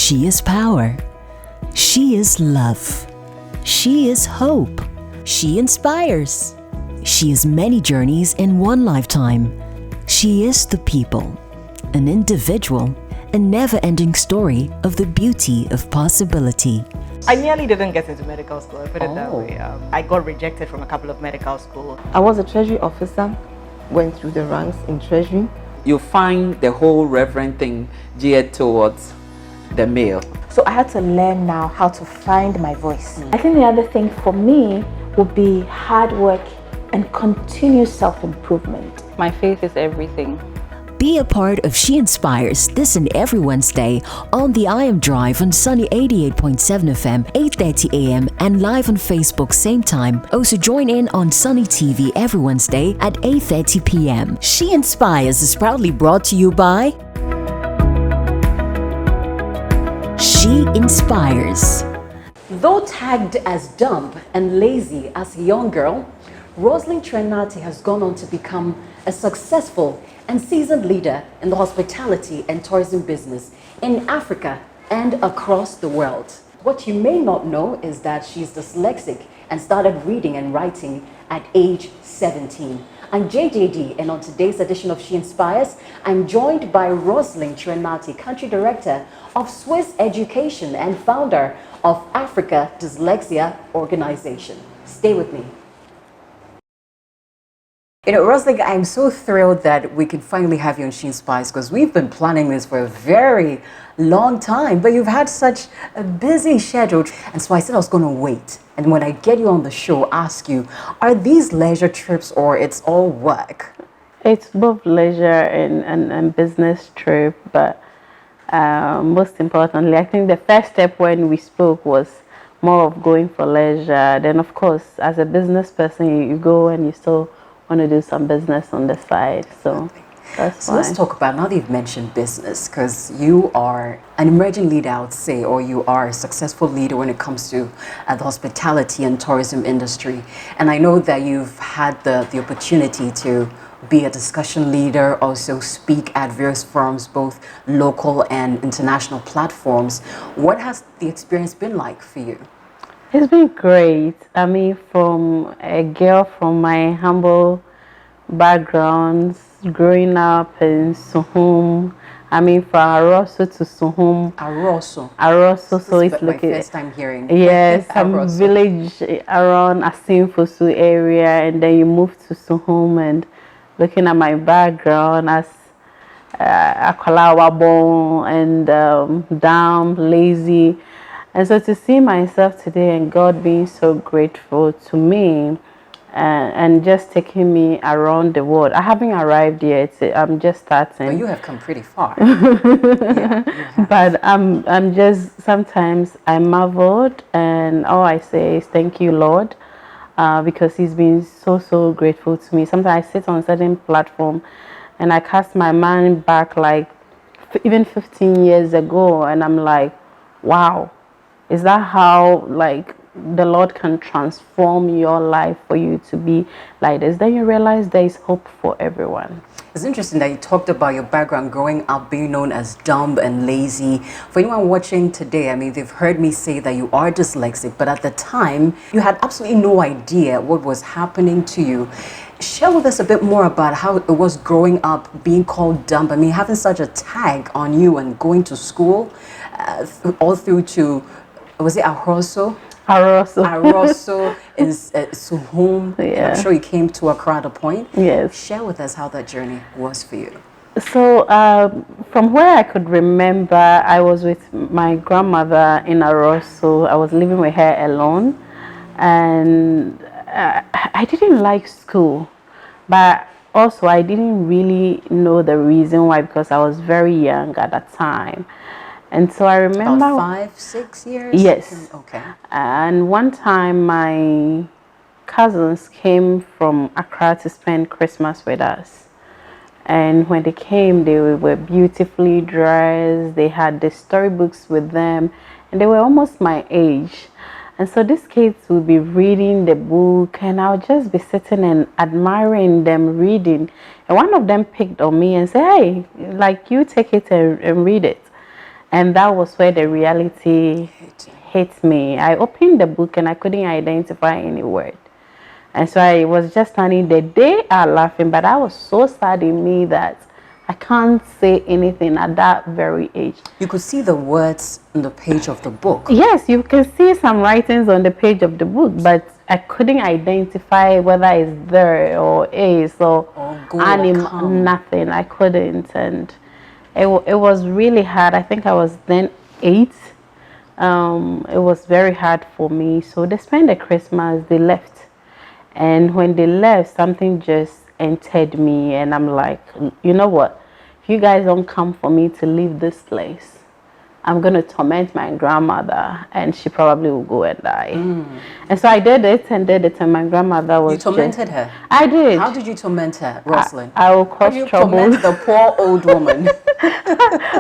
She is power. She is love. She is hope. She inspires. She is many journeys in one lifetime. She is the people, an individual, a never-ending story of the beauty of possibility. I nearly didn't get into medical school, I put it that way. I got rejected from a couple of medical schools. I was a treasury officer, went through the ranks in treasury. You find the whole reverend thing geared towards the male. So I had to learn now how to find my voice. I think the other thing for me would be hard work and continuous self-improvement. My faith is everything. Be a part of She Inspires this and every Wednesday on the I Am Drive on Sunny 88.7 FM, 8:30 a.m. and live on Facebook same time. Also join in on Sunny TV every Wednesday at 8:30 p.m. She Inspires is proudly brought to you by She Inspires. Though tagged as dumb and lazy as a young girl, Rosalin Nartey has gone on to become a successful and seasoned leader in the hospitality and tourism business in Africa and across the world. What you may not know is that she's dyslexic and started reading and writing at age 17. I'm JJD, and on today's edition of She Inspires, I'm joined by Rosalin Nartey, Country Director of Swiss Education and founder of Africa Dyslexia Organization. Stay with me. You know, Rosalin, I'm so thrilled that we can finally have you on She Inspires because we've been planning this for a very long time, but you've had such a busy schedule. And so I said I was going to wait. And when I get you on the show, ask you, are these leisure trips or it's all work? It's both leisure and business trip, but most importantly, I think the first step when we spoke was more of going for leisure. Then, of course, as a business person, you go and you still want to do some business on the side, so that's why. Let's talk about, now that you've mentioned business, because you are an emerging leader, I would say, or you are a successful leader when it comes to the hospitality and tourism industry. And I know that you've had the opportunity to be a discussion leader, also speak at various forums, both local and international platforms. What has the experience been like for you? It's been great. I mean, from a girl from my humble background, growing up in Suhum, I mean, from Aroso to Suhum. Aroso, so it's like my first time hearing. Yes, some village around Asimfosu area, and then you move to Suhum, and looking at my background as Akolawabon and dumb, lazy. And so to see myself today and God being so grateful to me and just taking me around the world. I haven't arrived yet. I'm just starting. But you have come pretty far. Yeah, but I'm just, sometimes I marveled, and all I say is thank you, Lord, because He's been so grateful to me. Sometimes I sit on a certain platform and I cast my mind back like even 15 years ago, and I'm like, wow. Is that how, like, the Lord can transform your life for you to be like this? Then you realize there is hope for everyone. It's interesting that you talked about your background growing up being known as dumb and lazy. For anyone watching today, I mean, they've heard me say that you are dyslexic, but at the time, you had absolutely no idea what was happening to you. Share with us a bit more about how it was growing up being called dumb. I mean, having such a tag on you and going to school all through to, was it Aroso? Aroso is Suhum. Yeah. I'm sure you came to Accra at a point. Yes. Share with us how that journey was for you. So from where I could remember, I was with my grandmother in Aroso. I was living with her alone, and I didn't like school, but also I didn't really know the reason why, because I was very young at that time. And so I remember about 5, 6 years. Yes. Okay. And one time my cousins came from Accra to spend Christmas with us. And when they came, they were beautifully dressed. They had the storybooks with them, and they were almost my age. And so these kids would be reading the book, and I would just be sitting and admiring them reading. And one of them picked on me and said, "Hey, like, you take it and read it." And that was where the reality hit me. I opened the book and I couldn't identify any word. And so I was just standing there. They are laughing, but I was so sad in me that I can't say anything at that very age. You could see the words on the page of the book. Yes, you can see some writings on the page of the book, but I couldn't identify whether it's there or is or animal, nothing. I couldn't, and it was really hard. I think I was then 8. It was very hard for me. So they spent the Christmas, they left. And when they left, something just entered me, and I'm like, you know what? If you guys don't come for me to leave this place, I'm going to torment my grandmother, and she probably will go and die. And so I did it, and my grandmother was. You tormented her? I did. How did you torment her, Rosalin? I will cause trouble. Torment the poor old woman.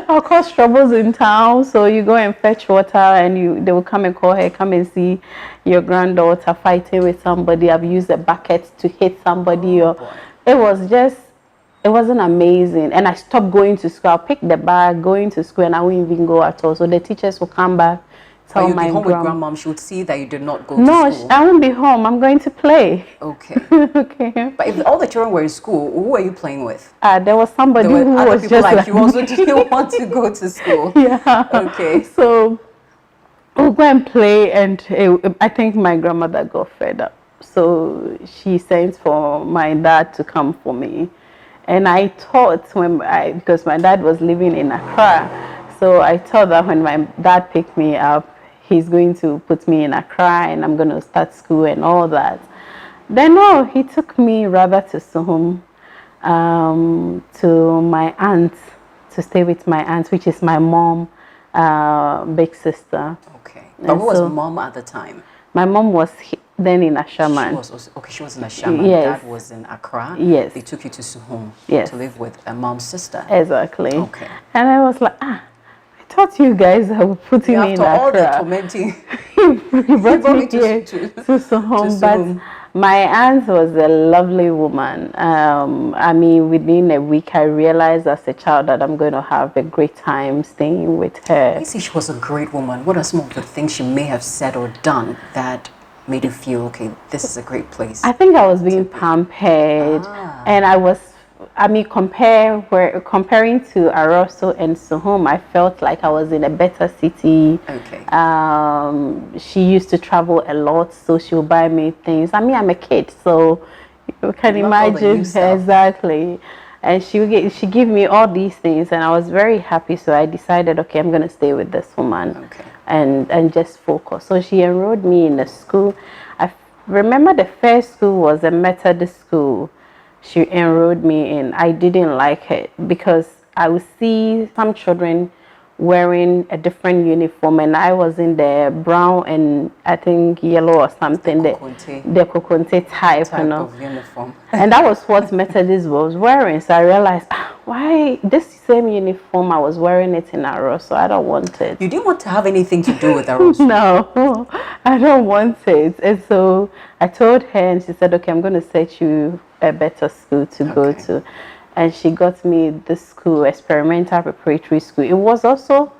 I'll cause troubles in town. So you go and fetch water, and they will come and call her, come and see your granddaughter fighting with somebody. I've used a bucket to hit somebody. It wasn't amazing. And I stopped going to school. I'll pick the bag, going to school, and I won't even go at all. So the teachers will come back, tell my home with grandmom. She would see that you did not go to school. No, I won't be home. I'm going to play. Okay. Okay. But if all the children were in school, who were you playing with? There was somebody who was just like you also didn't want to go to school. Yeah. Okay. So we'll go and play, and I think my grandmother got fed up. So she sent for my dad to come for me. And I thought because my dad was living in Accra, so I thought that when my dad picked me up, he's going to put me in Accra and I'm going to start school and all that. Then no, he took me rather to Suhum, to my aunt, to stay with my aunt, which is my mom, big sister. Okay. But who was mom at the time? My mom was then in Ashaman. She was in Ashaman. Yes. Dad was in Accra. Yes. They took you to Suhum to live with a mom's sister. Exactly. Okay. And I was like, I thought you guys were putting me in Accra. After all the tormenting, you brought me here to Suhum. But my aunt was a lovely woman. I mean, within a week, I realized as a child that I'm going to have a great time staying with her. I see she was a great woman. What are some of the things she may have said or done that made you feel, okay, this is a great place? I think I was being pampered, and comparing to Aroso and Suhum, I felt like I was in a better city. Okay. She used to travel a lot, so she would buy me things. I mean, I'm a kid, so you can imagine exactly. And she gave me all these things, and I was very happy. So I decided, okay, I'm going to stay with this woman. Okay. And just focus. So she enrolled me in a school. I remember the first school was a Methodist school she enrolled me in. I didn't like it because I would see some children wearing a different uniform, and I was in the brown and I think yellow or something, the Kokonte type you know, of uniform. And that was what Methodist was wearing. So I realized, why this same uniform I was wearing it in Aro, so I don't want it. You didn't want to have anything to do with Aro? No, I don't want it. And so I told her, and she said, okay, I'm going to set you a better school to go to. And she got me this school, experimental preparatory school. It was also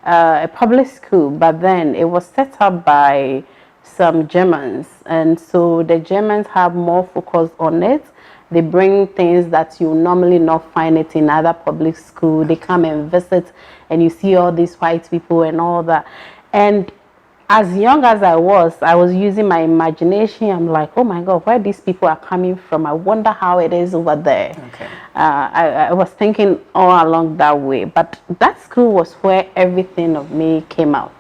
a public school, but then it was set up by some Germans. And so the Germans have more focus on it. They bring things that you normally not find it in other public school. They come and visit, and you see all these white people and all that. And as young as I was using my imagination. I'm like, oh my God, where these people are coming from? I wonder how it is over there. Okay. I was thinking all along that way. But that school was where everything of me came out.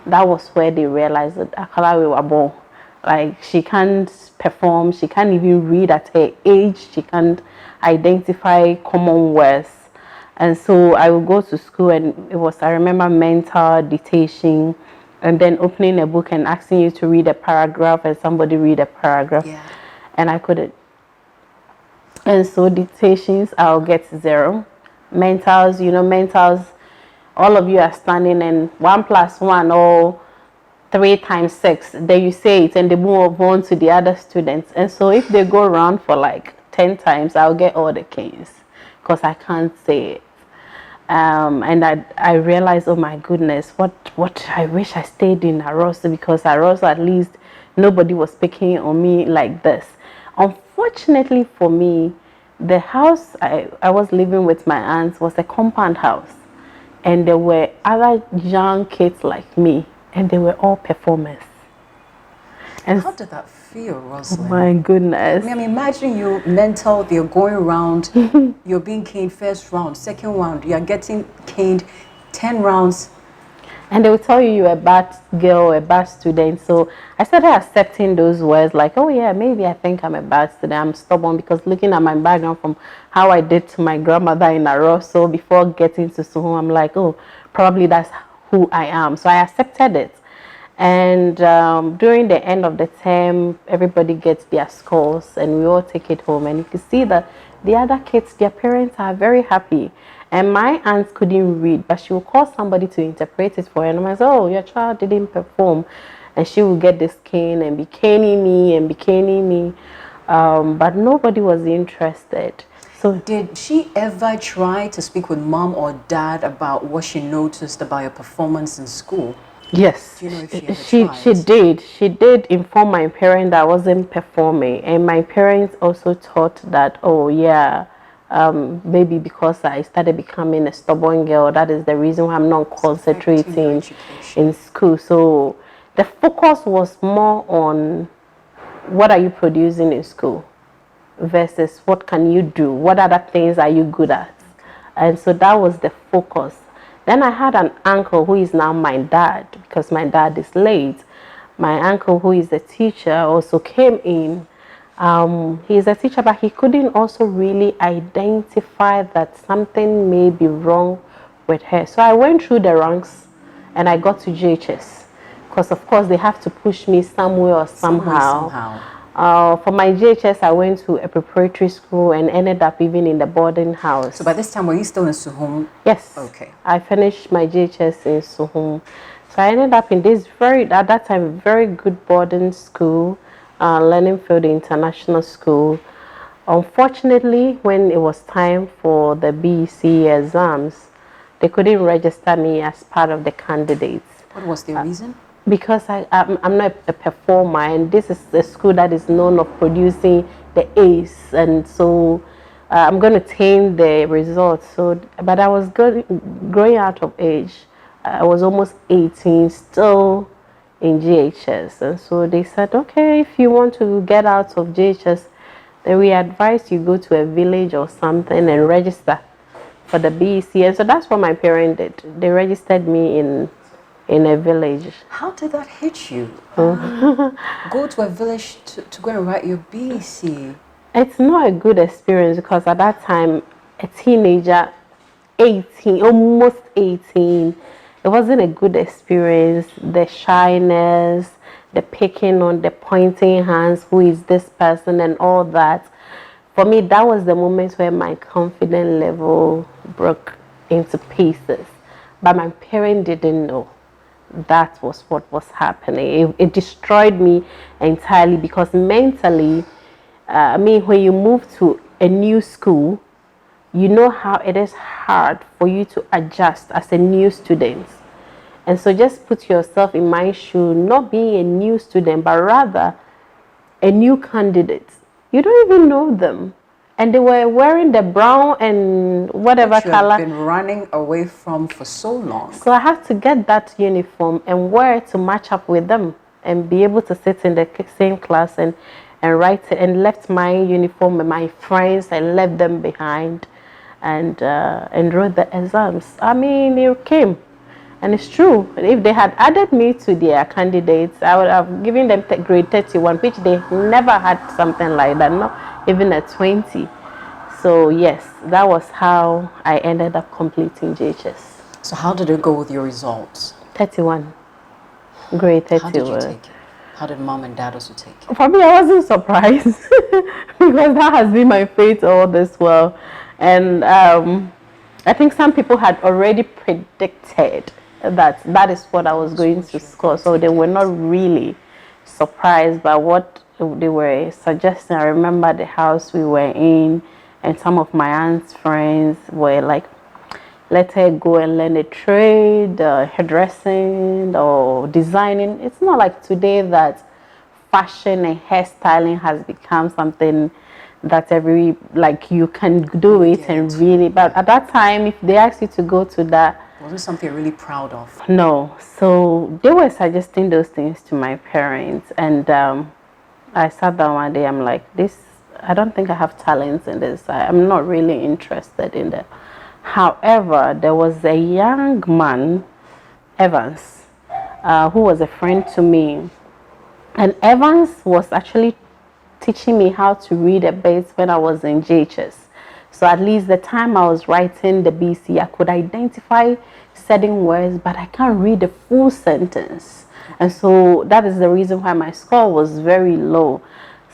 That was where they realized that Akalawi Wabo, like, she can't perform, she can't even read at her age, she can't identify common words. And so I would go to school, and it was, I remember, mental dictation, and then opening a book and asking you to read a paragraph, and somebody read a paragraph. Yeah. And I couldn't. And so dictations, I'll get 0. Mentals, mentals, all of you are standing, and 1 + 1 or 3 × 6, then you say it, and they move on to the other students. And so if they go around for like 10 times, I'll get all the K's because I can't say it. And I realized, oh my goodness, what I wish I stayed in Arosa, because Arosa at least nobody was picking on me like this. Unfortunately for me, the house I was living with my aunts was a compound house, and there were other young kids like me, and they were all performers. And how did that feel, Rosalin? Oh my goodness. I mean, imagine you mental, they're going around, you're being caned first round, second round, you're getting caned 10 rounds. And they will tell you you're a bad girl, a bad student. So I started accepting those words like, oh yeah, maybe I think I'm a bad student. I'm stubborn, because looking at my background from how I did to my grandmother in Aroso before getting to Suhum, I'm like, oh, probably that's who I am. So I accepted it. And during the end of the term, everybody gets their scores and we all take it home. And you can see that the other kids, their parents are very happy. And my aunt couldn't read, but she would call somebody to interpret it for her. And I said, oh, your child didn't perform. And she would get this cane and be caning me. But nobody was interested. So did she ever try to speak with mom or dad about what she noticed about your performance in school? Yes, do you know if she ever tried? She did. She did inform my parents that I wasn't performing, and my parents also thought that, oh yeah, maybe because I started becoming a stubborn girl, that is the reason why I'm not concentrating in school. So the focus was more on what are you producing in school versus what can you do, what other things are you good at, and so that was the focus. Then I had an uncle who is now my dad, because my dad is late. My uncle, who is a teacher, also came in. He's a teacher, but he couldn't also really identify that something may be wrong with her. So I went through the ranks and I got to JHS, because of course they have to push me somewhere or somehow. For my JHS, I went to a preparatory school and ended up even in the boarding house. So by this time, were you still in Suhum? Yes. Okay. I finished my JHS in Suhum. So I ended up in this at that time, very good boarding school, Learning Field International School. Unfortunately, when it was time for the BEC exams, they couldn't register me as part of the candidates. What was the reason? Because I'm not a performer, and this is a school that is known of producing the A's, and so I'm going to tame the results. So, but I was growing out of age. I was almost 18, still in GHS, and so they said, okay, if you want to get out of GHS, then we advise you go to a village or something and register for the BEC. And so that's what my parents did. They registered me in a village. How did that hit you? Go to a village to go and write your BEC. It's not a good experience, because at that time, a teenager, 18, almost 18, it wasn't a good experience. The shyness, the picking on, the pointing hands, who is this person and all that. For me, that was the moment where my confidence level broke into pieces. But my parents didn't know that was what was happening. It destroyed me entirely, because mentally, when you move to a new school, you know how it is hard for you to adjust as a new student. And so just put yourself in my shoe, not being a new student, but rather a new candidate. You don't even know them. And they were wearing the brown and whatever color. You've been running away from for so long. So I had to get that uniform and wear it to match up with them and be able to sit in the same class and write it, and left my uniform and my friends and left them behind and wrote the exams. I mean, it came. And it's true. If they had added me to their candidates, I would have given them grade 31, which they never had something like that, not even a 20. So yes, that was how I ended up completing JHS. So how did it go with your results? 31. Grade 31. How did you take it? How did mom and dad also take it? For me, I wasn't surprised because that has been my fate all this while. And I think some people had already predicted that is what I was going to score. So they were not really surprised by what they were suggesting. I remember the house we were in, and some of my aunt's friends were like, let her go and learn a trade, hairdressing or designing. It's not like today that fashion and hairstyling has become something that you can do it and really, but at that time, if they asked you to go to that, wasn't something you're really proud of. No. So they were suggesting those things to my parents, and I sat down one day, I'm like, I don't think I have talents in this. I'm not really interested in that. However, there was a young man, Evans, who was a friend to me. And Evans was actually teaching me how to read a bit when I was in JHS. So at least the time I was writing the BC, I could identify certain words, but I can't read a full sentence. And so that is the reason why my score was very low.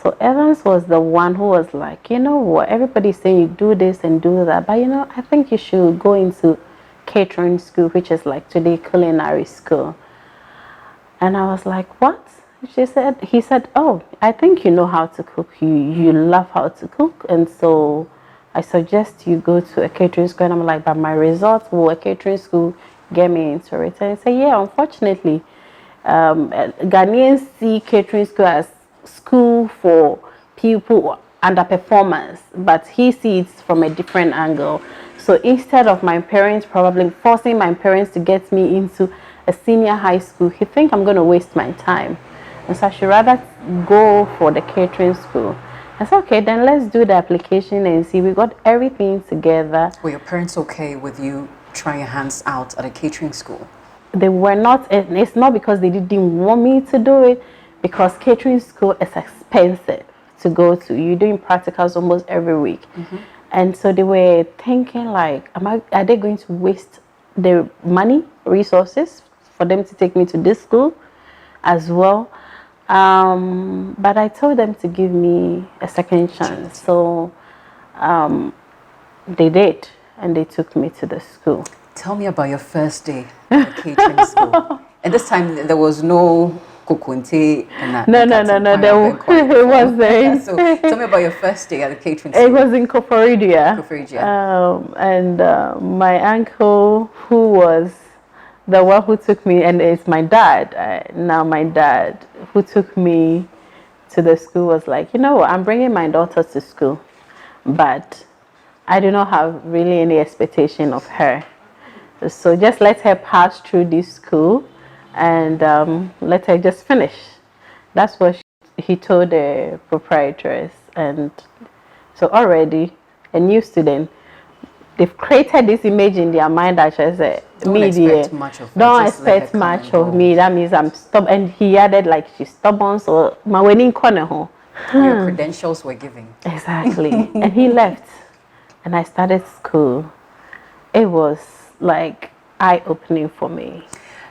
So Evans was the one who was like, you know what, everybody's saying you do this and do that, but I think you should go into catering school, which is like today culinary school. And I was like, what? He said, oh, I think you know how to cook. You love how to cook. And so I suggest you go to a catering school. And I'm like, but my results will a catering school get me into it? And he said, yeah, unfortunately, Ghanaians see catering school as school for people underperformers, but he sees it from a different angle. So instead of my parents probably forcing my parents to get me into a senior high school, he think I'm going to waste my time. And so I should rather go for the catering school. I said, okay, then let's do the application and see. We got everything together. Were your parents okay with you trying your hands out at a catering school? They were not. It's not because they didn't want me to do it, because catering school is expensive to go to. You're doing practicals almost every week. Mm-hmm. And so they were thinking like, are they going to waste their money, resources for them to take me to this school as well? But I told them to give me a second chance. So they did, and they took me to the school. Tell me about your first day at the catering school. And this time there was no kukunte. No. It wasn't. So tell me about your first day at the catering school. It was in Koforidua. And my uncle, who was the one who took me, and it's my dad. Now my dad, who took me to the school, was like, you know what, I'm bringing my daughter to school, but I do not have really any expectation of her. So just let her pass through this school and let her just finish. That's what he told the proprietress. And so already a new student, they've created this image in their mind that she said, don't expect much of me. That means I'm stubborn. And he added like she's stubborn, so my wedding corner home. Your credentials were given. Exactly. And he left, and I started school. It was like eye-opening for me.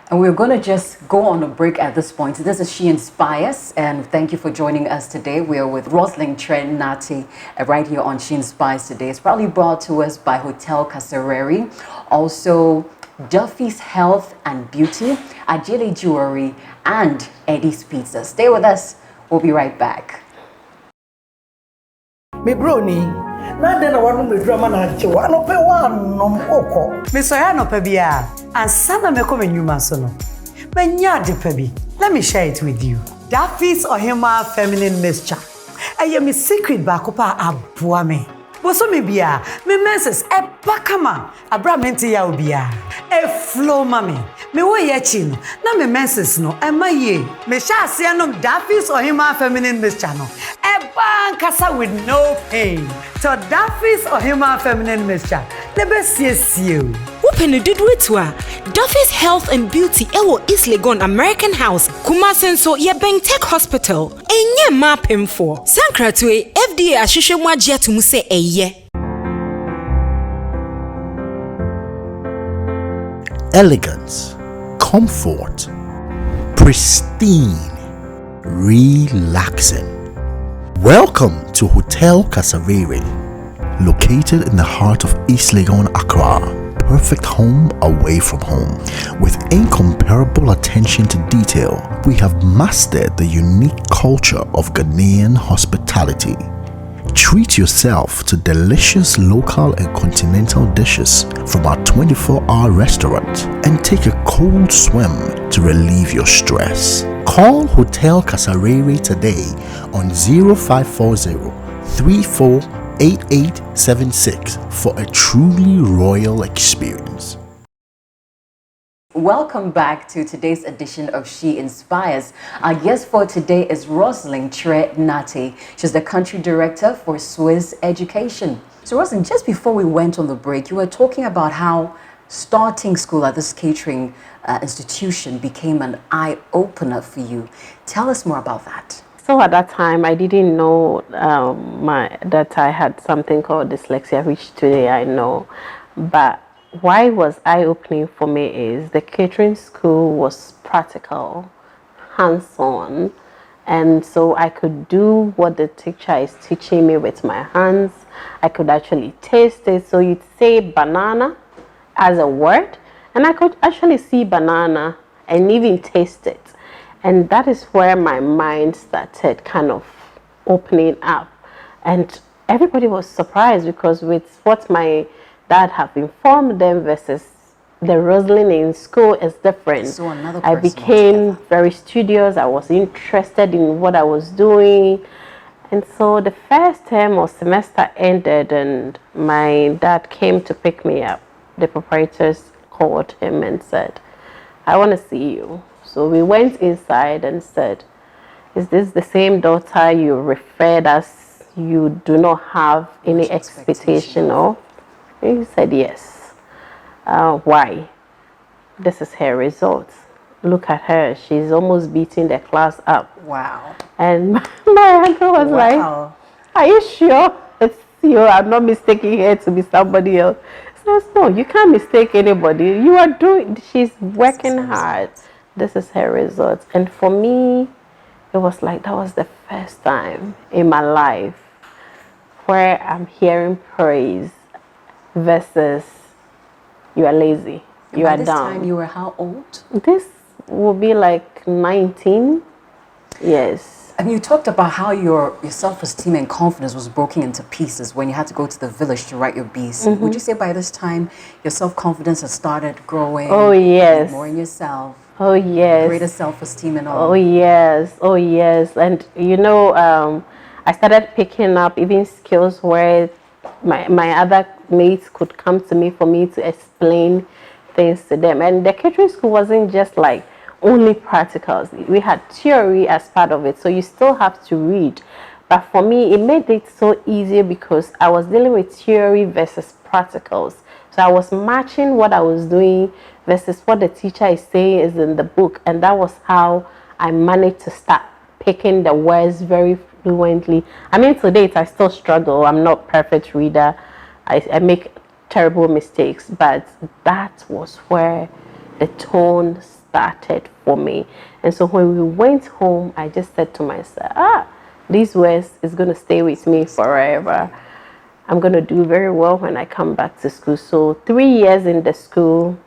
And we're going to just go on a break at this point. This is She Inspires, and thank you for joining us today. We are with Rosalin Nartey right here on She Inspires today. It's proudly brought to us by Hotel Kasareri, also Duffy's Health and Beauty, Ajele Jewelry, and Eddie's Pizza. Stay with us. We'll be right back. Me brony, na de na wanu me drama na chewa no pe wan nom okọ. Me so ya no pe bia, ansana me ko menwuma so no. Menya de pe bi. Let me share it with you. Duffy's Ohima Feminine Mixture. Eye me secret ba ko pa aboa me. Boso me bia, me menses e bakama, abra menti ya obia. E flow mami. Me wo ye chi no, na me menses no e ma ye. Me sha ase no Duffy's Ohima Feminine Mixture no. Bankasa with no pain. So Duffy's Ohima Feminine Mixture. The best yes you. Open did witwa. Duffy's Health and Beauty ewo East Legon American House. Kumasenso ye Bank Tech Hospital. Enye mapem for. Sankratwe FDA ahwehwe mu agye atumu se eye. Elegance, comfort, pristine, relaxing. Welcome to Hotel Kasareri, located in the heart of East Legon, Accra. Perfect home away from home. With incomparable attention to detail, we have mastered the unique culture of Ghanaian hospitality. Treat yourself to delicious local and continental dishes from our 24-hour restaurant and take a cold swim to relieve your stress. Call Hotel Kasarere today on 0540 348876 for a truly royal experience. Welcome back to today's edition of She Inspires. Our guest for today is Rosalin Nartey. She's the country director for Swiss Education. So Rosalin, just before we went on the break, you were talking about how starting school at this catering institution became an eye-opener for you. Tell us more about that. So at that time, I didn't know that I had something called dyslexia, which today I know. But why it was eye-opening for me is the catering school was practical, hands-on, and so I could do what the teacher is teaching me with my hands. I could actually taste it. So you'd say banana as a word, and I could actually see banana and even taste it. And that is where my mind started kind of opening up. And everybody was surprised because with what my dad have informed them versus the Rosalin in school is different. So I became very studious. I was interested in what I was doing. And so the first term or semester ended and my dad came to pick me up. The proprietors called him and said, I want to see you. So we went inside and said, is this the same daughter you referred as you do not have any expectation of? He said, yes. Why? This is her results. Look at her. She's almost beating the class up. Wow. And my uncle was like, are you sure it's you? I'm not mistaking her to be somebody else. He says, no, you can't mistake anybody. You are doing, she's working hard. This is her results. And for me, it was like that was the first time in my life where I'm hearing praise versus you are lazy, you are this down. Time you were how old? This will be like 19. Yes. And you talked about how your self-esteem and confidence was broken into pieces when you had to go to the village to write your BC. Would you say by this time your self-confidence has started growing? Oh yes. More in yourself. Oh yes. Greater self-esteem and all. Oh yes. Oh yes. And you know, I started picking up even skills where my other mates could come to me for me to explain things to them. And the catering school wasn't just like only practicals. We had theory as part of it, so you still have to read. But for me, it made it so easy because I was dealing with theory versus practicals. So I was matching what I was doing versus what the teacher is saying is in the book. And that was how I managed to start picking the words very fluently. I mean, to date, I still struggle. I'm not a perfect reader. I make terrible mistakes. But that was where the tone started for me. And so when we went home, I just said to myself, these words is going to stay with me forever. I'm going to do very well when I come back to school. So 3 years in the school,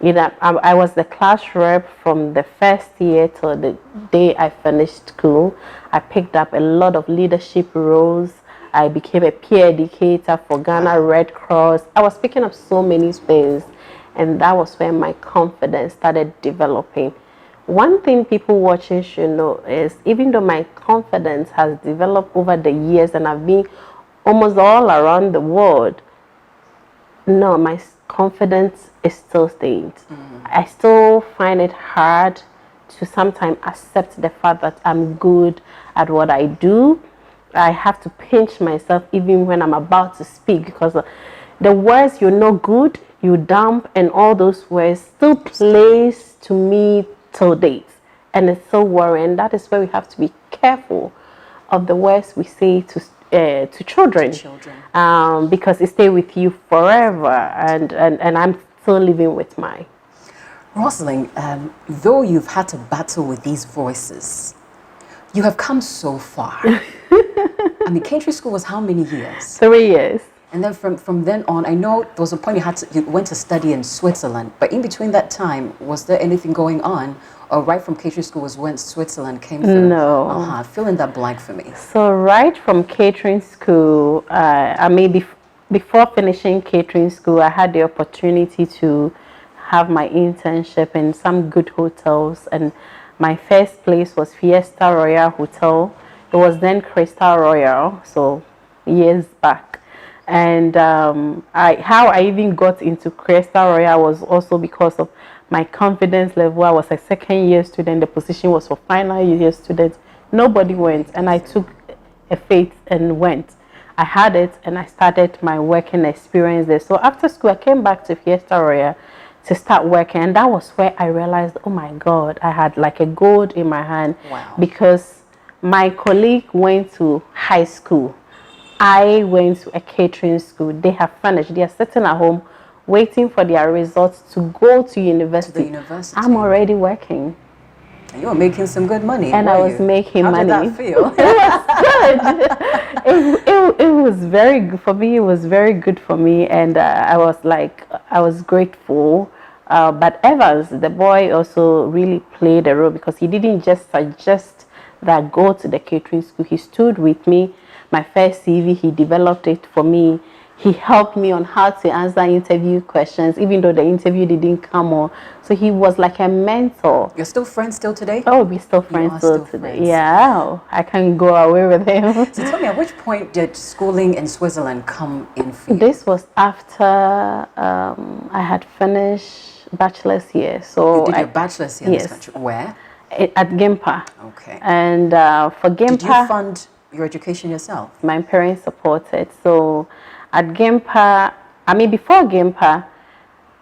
you know, I was the class rep from the first year till the day I finished school. I picked up a lot of leadership roles. I became a peer educator for Ghana Red Cross. I was picking up so many things, and that was when my confidence started developing. One thing people watching should know is even though my confidence has developed over the years and I've been almost all around the world, no, my confidence is still staying. I still find it hard to sometimes accept the fact that I'm good at what I do. I have to pinch myself even when I'm about to speak because the words you're not good, you dump, and all those words still plays to me till date. And it's so worrying. That is where we have to be careful of the words we say to children. Because it stay with you forever, and I'm still living with mine. Rosalin, though you've had to battle with these voices, you have come so far. I mean, catering school was how many years? 3 years. And then from then on, I know there was a point you went to study in Switzerland, but in between that time, was there anything going on? or right from catering school was when Switzerland came through? No. Fill in that blank for me. So right from catering school, before finishing catering school, I had the opportunity to have my internship in some good hotels, and my first place was Fiesta Royal Hotel. It was then Crystal Royal, so years back. And how I even got into Crystal Royal was also because of my confidence level. I was a second year student. The position was for final year students. Nobody went, and I took a faith and went. I had it, and I started my working experience there. So after school, I came back to Fiesta Royal to start working, and that was where I realized, oh my God, I had like a gold in my hand. Wow. Because my colleague went to high school. I went to a catering school. They have finished. They are sitting at home waiting for their results to go to university. I'm already working. And you were making some good money. And I was making money. How did that feel? It was good. It was very good for me. It was very good for me. And I was grateful. But Evans, the boy, also really played a role, because he didn't just suggest that go to the catering school. He stood with me. My first CV, he developed it for me. He helped me on how to answer interview questions, even though the interview didn't come on. So he was like a mentor. You're still friends still today? Oh, we're still friends still today. Friends. Yeah, I can go away with him. So tell me, at which point did schooling in Switzerland come in for you? This was after I had finished bachelor's year. So you did your bachelor's year in this country. Where? At Gimpa. Okay. And for Gimpa... Did you fund your education yourself? My parents supported. So at Gimpa, before Gimpa,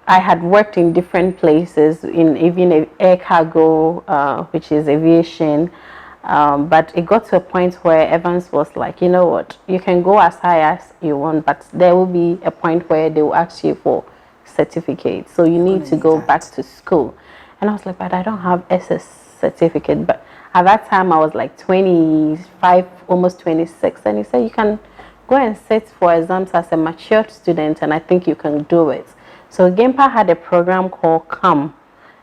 I had worked in different places, in even air cargo, which is aviation. But it got to a point where Evans was like, you know what, you can go as high as you want, but there will be a point where they will ask you for certificate. So you need to go back to school. And I was like, but I don't have SS certificate. But at that time, I was like 25, almost 26. And he said, you can go and sit for exams as a matured student, and I think you can do it. So Gimpa had a program called COME,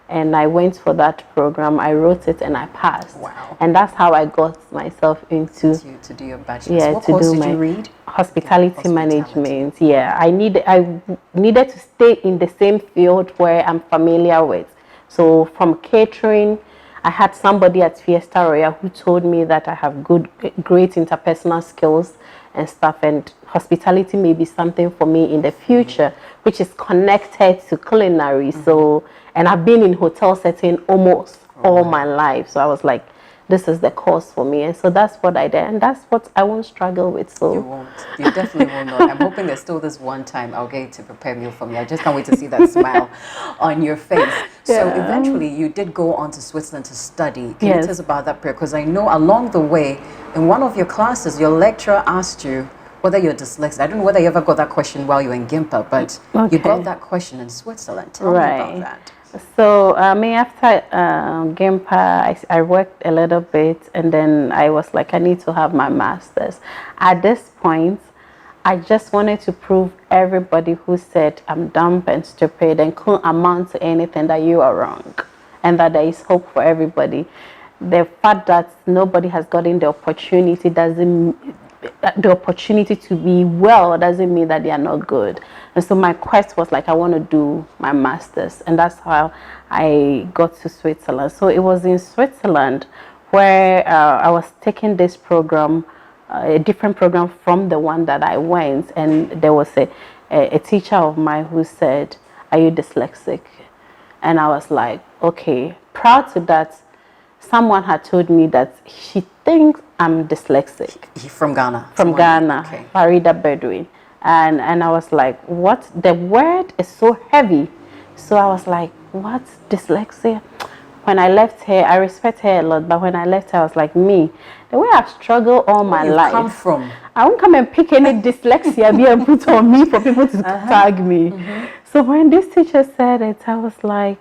and I went for that program. I wrote it and I passed. Wow. And that's how I got myself into... To do your bachelor's. Yeah, what course did you read? Hospitality management. Yeah, I needed to stay in the same field where I'm familiar with. So from catering, I had somebody at Fiesta Royal who told me that I have great interpersonal skills and stuff, and hospitality may be something for me in the future, which is connected to culinary. So, and I've been in hotel setting almost all my life. So I was like, this is the course for me. And so that's what I did. And that's what I won't struggle with. So you won't. You definitely will not. I'm hoping there's still this one time I'll get to prepare meal for me. I just can't wait to see that smile on your face. So eventually you did go on to Switzerland to study. Can you tell us about that period? Because I know along the way, in one of your classes, your lecturer asked you whether you're dyslexic. I don't know whether you ever got that question while you were in Gimpa, but you got that question in Switzerland. Tell me about that. So after Gimpa, I worked a little bit, and then I was like, I need to have my master's. At this point, I just wanted to prove everybody who said I'm dumb and stupid and couldn't amount to anything that you are wrong, and that there is hope for everybody. The fact that nobody has gotten the opportunity to be well doesn't mean that they are not good. And so my quest was like, I want to do my master's, and that's how I got to Switzerland. So it was in Switzerland where I was taking this program, a different program from the one that I went, and there was a teacher of mine who said, are you dyslexic? And I was like, okay. Prior to that, someone had told me that she thinks I'm dyslexic. From Ghana? From Ghana, okay. Farida Bedouin. And I was like, what? The word is so heavy. So I was like, what? Dyslexia? When I left her, I respect her a lot, but when I left her, I was like, me, the way I've struggled all my life. Come from? I won't come and pick any dyslexia be and put on me for people to tag me. So when this teacher said it, I was like,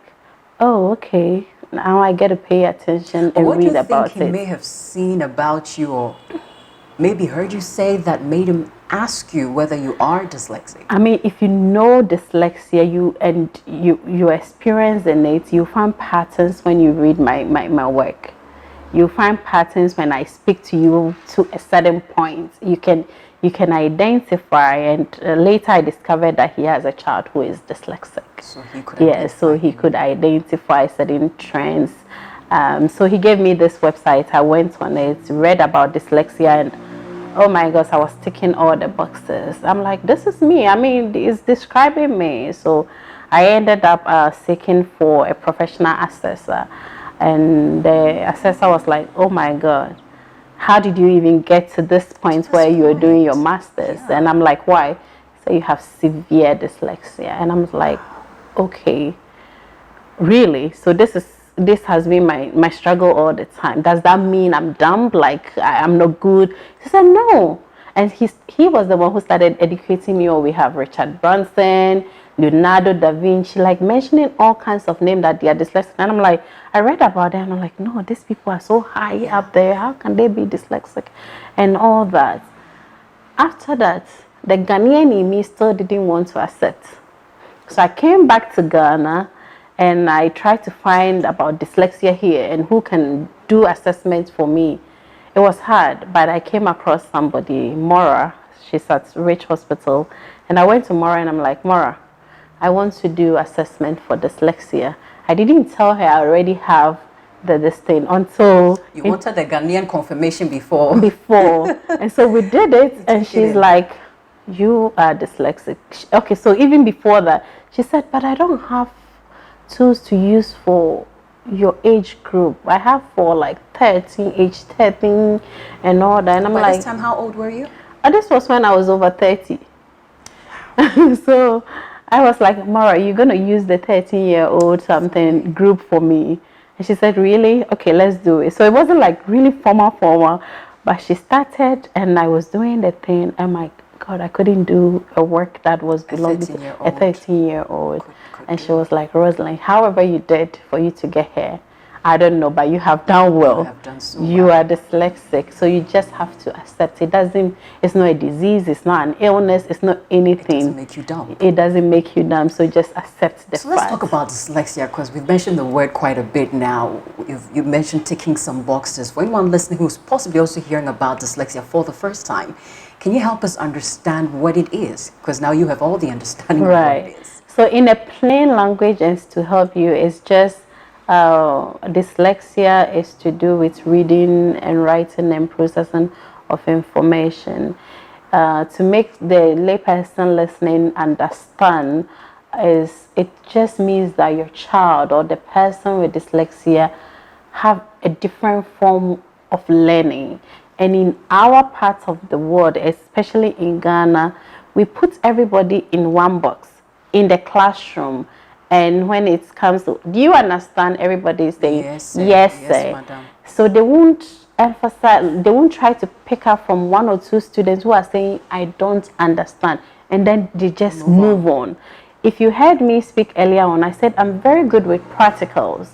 oh, okay. Now I get to pay attention and read about it. What do you think he may have seen about you, or maybe heard you say that made him ask you whether you are dyslexic? I mean, if you know dyslexia, you experience in it, you find patterns when you read my work. You find patterns when I speak to you to a certain point. You can identify, and later I discovered that he has a child who is dyslexic. So he could he could identify certain trends. So he gave me this website. I went on it, read about dyslexia, and oh my gosh, I was ticking all the boxes. I'm like, this is me. I mean, it's describing me. So I ended up seeking for a professional assessor. And the assessor was like, oh my God, how did you even get to this point where you're doing your master's? Yeah. And I'm like, why? So you have severe dyslexia. And I'm like, okay, really? So this has been my struggle all the time. Does that mean I'm dumb? Like I'm not good? He said, no. And he was the one who started educating me. Oh, we have Richard Branson, Leonardo da Vinci, like mentioning all kinds of names that they are dyslexic. And I'm like, I read about them and I'm like, no, these people are so high up there. How can they be dyslexic? And all that. After that, the Ghanaian in me still didn't want to accept. So I came back to Ghana and I tried to find about dyslexia here and who can do assessments for me. It was hard, but I came across somebody, Mora. She's at Rich Hospital. And I went to Mora and I'm like, Mora, I want to do assessment for dyslexia. I didn't tell her I already have this thing until... You wanted the Ghanaian confirmation before. And so we did it and she's like, you are dyslexic. Okay, so even before that, she said, but I don't have tools to use for your age group. I have for like 13, age 13 and all that. And I'm by like... this time, how old were you? This was when I was over 30. So I was like, Mara, you're going to use the 13-year-old something group for me? And she said, really? Okay, let's do it. So it wasn't like really formal, but she started and I was doing the thing. And my God, I couldn't do a work that was belonging to a 13-year-old. And she was like, Rosalin, however you did for you to get here, I don't know, but you have done well. You have done so well. You are dyslexic, so you just have to accept it. It's not a disease, it's not an illness, it's not anything. It doesn't make you dumb. It doesn't make you dumb, so just accept the fact. So let's talk about dyslexia, because we've mentioned the word quite a bit now. You mentioned ticking some boxes. For anyone listening who's possibly also hearing about dyslexia for the first time, can you help us understand what it is? Because now you have all the understanding of what it is. So in a plain language, and to help you, it's just dyslexia is to do with reading and writing and processing of information. To make the layperson listening understand, it just means that your child or the person with dyslexia have a different form of learning. And in our part of the world, especially in Ghana, we put everybody in one box in the classroom. And when it comes to, do you understand? Everybody is saying, yes, sir. Madam. So they won't emphasize, they won't try to pick up from one or two students who are saying, I don't understand. And then they just move on. If you heard me speak earlier on, I said, I'm very good with practicals.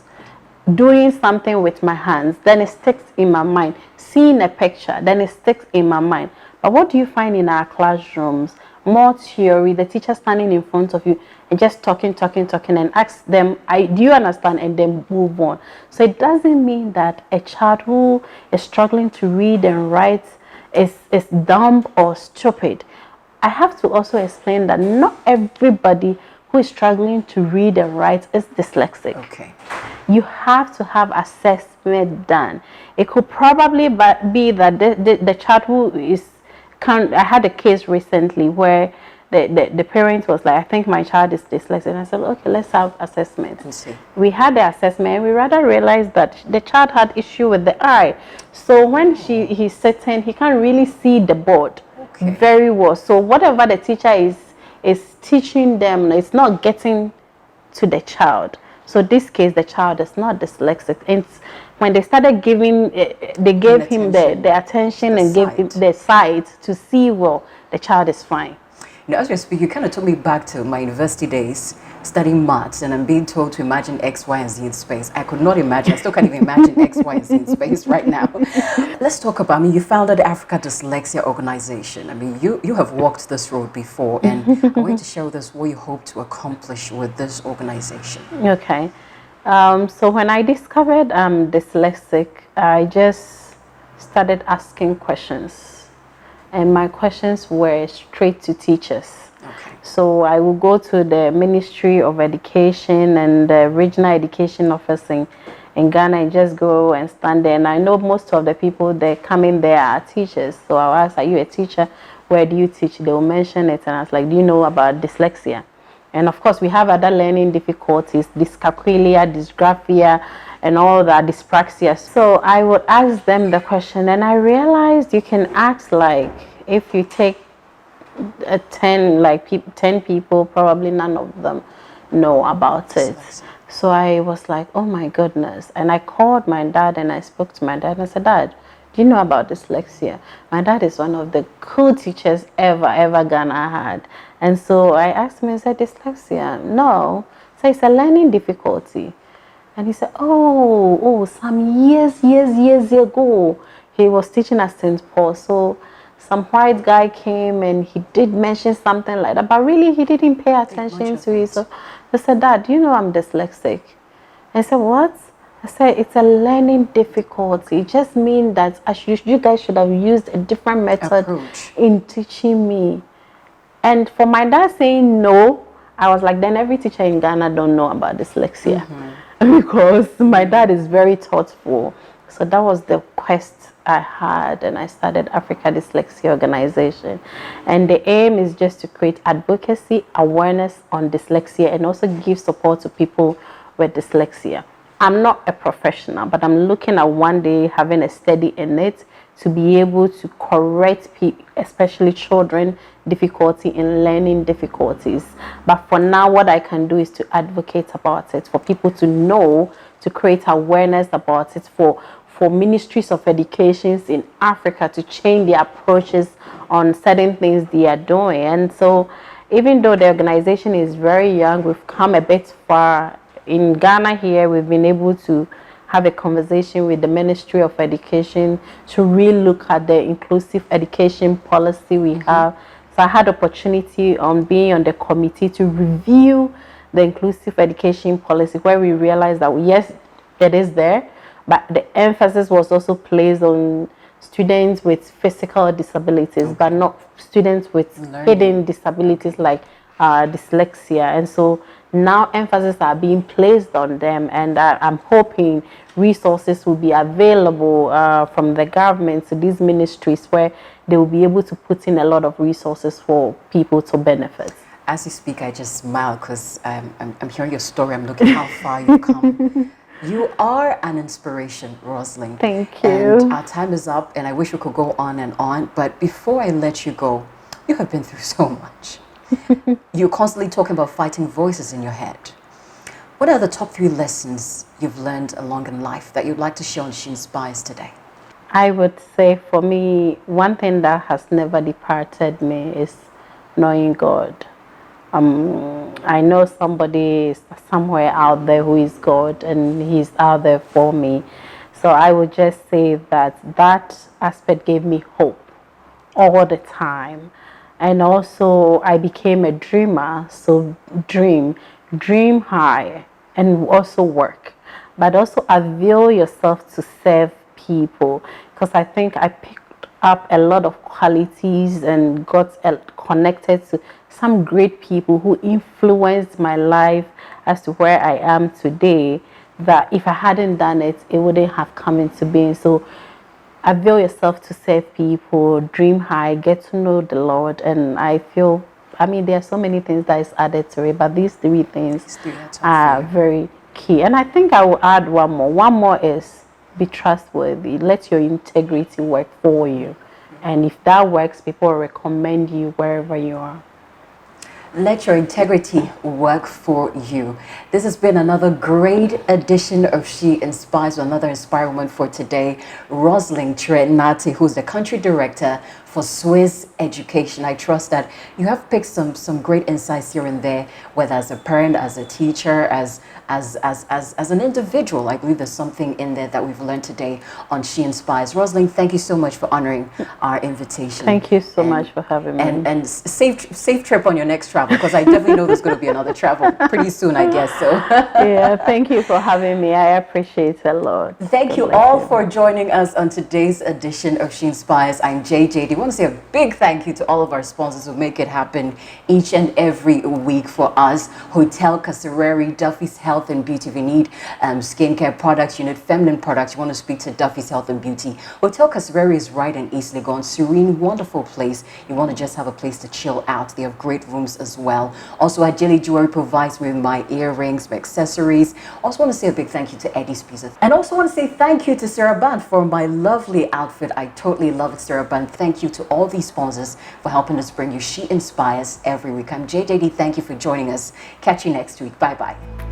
Doing something with my hands, then it sticks in my mind. Seeing a picture, then it sticks in my mind. But what do you find in our classrooms? More theory, the teacher standing in front of you and just talking and ask them, do you understand? And then move on. So it doesn't mean that a child who is struggling to read and write is dumb or stupid. I have to also explain that not everybody who is struggling to read and write is dyslexic. Okay. You have to have assessment done. It could probably be that the child who is... I had a case recently where the parent was like, I think my child is dyslexic. And I said, okay, let's have assessment. We had the assessment and we rather realized that the child had issue with the eye. So when he's sitting, he can't really see the board very well. So whatever the teacher is teaching them, it's not getting to the child. So in this case, the child is not dyslexic. And when they started giving, they gave him the attention and gave him the sight to see, well, the child is fine. as you're speaking, you kind of took me back to my university days, studying maths, and I'm being told to imagine X, Y, and Z in space. I could not imagine. I still can't even imagine X, Y, and Z in space right now. Let's talk about, you founded the Africa Dyslexia Organization. You have walked this road before, and I want you to share with us what you hope to accomplish with this organization. Okay. So when I discovered I'm dyslexic, I just started asking questions. And my questions were straight to teachers. Okay. So I will go to the Ministry of Education and the Regional Education Office in Ghana and just go and stand there. And I know most of the people that come in there are teachers. So I'll ask, are you a teacher? Where do you teach? They will mention it. And I was like, do you know about dyslexia? And of course, we have other learning difficulties, dyscalculia, dysgraphia, and all that, dyspraxia. So I would ask them the question, and I realized you can ask, like, if you take 10 people, probably none of them know about it. So I was like, oh my goodness. And I called my dad and I spoke to my dad and I said, Dad, do you know about dyslexia? My dad is one of the cool teachers ever Ghana had. And so I asked him, I said, dyslexia? No. So it's a learning difficulty. And he said, some years ago, he was teaching at St. Paul. So some white guy came and he did mention something like that, but really he didn't pay attention to it. So I said, Dad, do you know I'm dyslexic? And he said, what? I said, it's a learning difficulty. It just means that you guys should have used a different method in teaching me. And for my dad saying no, I was like, then every teacher in Ghana don't know about dyslexia. Because my dad is very thoughtful. So that was the quest I had, and I started Africa Dyslexia Organization. And the aim is just to create advocacy, awareness on dyslexia, and also give support to people with dyslexia. I'm not a professional, but I'm looking at one day having a study in it to be able to correct especially children, difficulty in learning difficulties. But for now, what I can do is to advocate about it, for people to know, to create awareness about it, for ministries of education in Africa to change their approaches on certain things they are doing. And so even though the organization is very young, we've come a bit far. In Ghana here, we've been able to have a conversation with the Ministry of Education to really look at the inclusive education policy we have. So I had opportunity on being on the committee to review the inclusive education policy, where we realized that yes, it is there, but the emphasis was also placed on students with physical disabilities, but not students with hidden disabilities like dyslexia. And so now emphasis are being placed on them, and I'm hoping resources will be available from the government to these ministries, where they will be able to put in a lot of resources for people to benefit. As you speak, I just smile because I'm hearing your story. I'm looking how far you've come. You are an inspiration, Rosalin. Thank you. And our time is up, and I wish we could go on and on. But before I let you go, you have been through so much. You're constantly talking about fighting voices in your head. What are the top 3 lessons you've learned along in life that you'd like to share on SheInspires today? I would say for me, one thing that has never departed me is knowing God. I know somebody is somewhere out there who is God, and He's out there for me. So I would just say that aspect gave me hope all the time. And also I became a dreamer. So dream high and also work, but also avail yourself to serve people, because I think I picked up a lot of qualities and got connected to some great people who influenced my life as to where I am today, that if I hadn't done it, it wouldn't have come into being. So avail yourself to serve people, dream high, get to know the Lord. And I feel, there are so many things that is added to it, but these 3 things are very key. And I think I will add one more. One more is be trustworthy. Let your integrity work for you. And if that works, people will recommend you wherever you are. Let your integrity work for you. This has been another great edition of SheInspires, another inspiring woman for today, Rosalin Nartey, who's the country director for Swiss education. I trust that you have picked some great insights here and there, whether as a parent, as a teacher, as an individual. I believe there's something in there that we've learned today on She Inspires. Rosalin, thank you so much for honoring our invitation. Thank you so much for having me. And safe trip on your next travel, because I definitely know there's going to be another travel pretty soon, I guess. So yeah, thank you for having me. I appreciate it a lot. Thank you all for joining us on today's edition of She Inspires. I'm JJD. I want to say a big thank you to all of our sponsors who make it happen each and every week for us. Hotel Kyere, Duffy's Health and Beauty. If you need skincare products, you need feminine products, you want to speak to Duffy's Health and Beauty. Hotel Kyere is right in East Legon. Serene, wonderful place. You want to just have a place to chill out. They have great rooms as well. Also, Abigail Jewelry provides me with my earrings, my accessories. Also want to say a big thank you to Eddie's Pizza. And also want to say thank you to Sarah Band for my lovely outfit. I totally love it, Sarah Band. Thank you to all these sponsors for helping us bring you She Inspires every week. I'm JJD. Thank you for joining us. Catch you next week. Bye-bye.